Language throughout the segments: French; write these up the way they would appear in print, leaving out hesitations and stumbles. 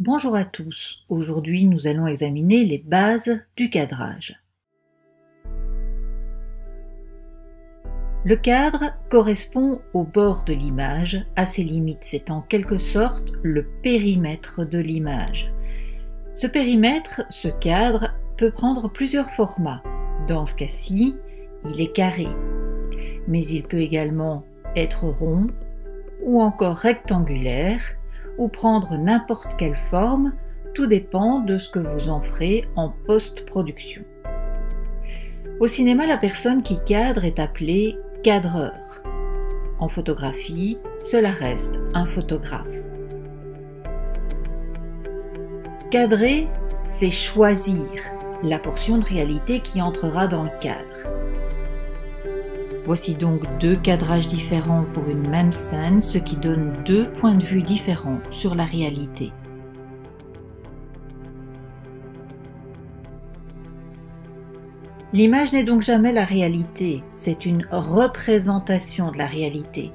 Bonjour à tous, aujourd'hui nous allons examiner les bases du cadrage. Le cadre correspond au bord de l'image, à ses limites, c'est en quelque sorte le périmètre de l'image. Ce périmètre, ce cadre, peut prendre plusieurs formats. Dans ce cas-ci, il est carré, mais il peut également être rond ou encore rectangulaire, ou prendre n'importe quelle forme, tout dépend de ce que vous en ferez en post-production. Au cinéma, la personne qui cadre est appelée cadreur. En photographie, cela reste un photographe. Cadrer, c'est choisir la portion de réalité qui entrera dans le cadre. Voici donc deux cadrages différents pour une même scène, ce qui donne deux points de vue différents sur la réalité. L'image n'est donc jamais la réalité, c'est une représentation de la réalité.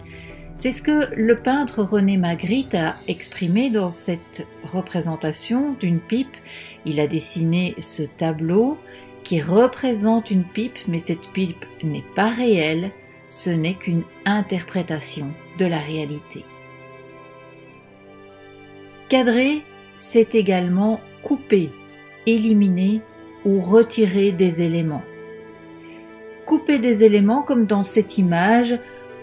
C'est ce que le peintre René Magritte a exprimé dans cette représentation d'une pipe. Il a dessiné ce tableau qui représente une pipe, mais cette pipe n'est pas réelle, ce n'est qu'une interprétation de la réalité. Cadrer, c'est également couper, éliminer ou retirer des éléments. Couper des éléments comme dans cette image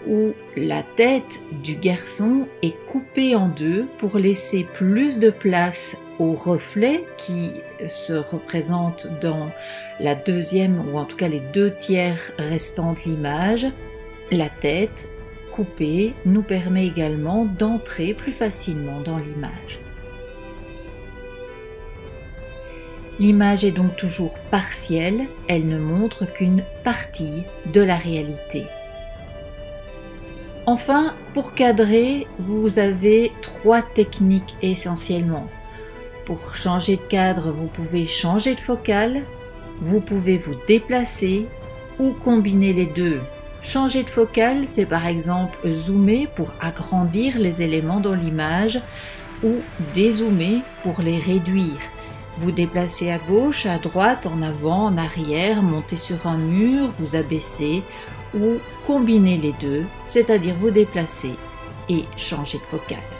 où la tête du garçon est coupée en deux pour laisser plus de place au reflet qui se représente dans la deuxième ou en tout cas les deux tiers restants de l'image. La tête coupée nous permet également d'entrer plus facilement dans l'image. L'image est donc toujours partielle, elle ne montre qu'une partie de la réalité. Enfin, pour cadrer, vous avez trois techniques essentiellement. Pour changer de cadre, vous pouvez changer de focale, vous pouvez vous déplacer ou combiner les deux. Changer de focale, c'est par exemple zoomer pour agrandir les éléments dans l'image ou dézoomer pour les réduire. Vous déplacez à gauche, à droite, en avant, en arrière, montez sur un mur, vous abaissez ou combinez les deux, c'est-à-dire vous déplacer et changer de focale.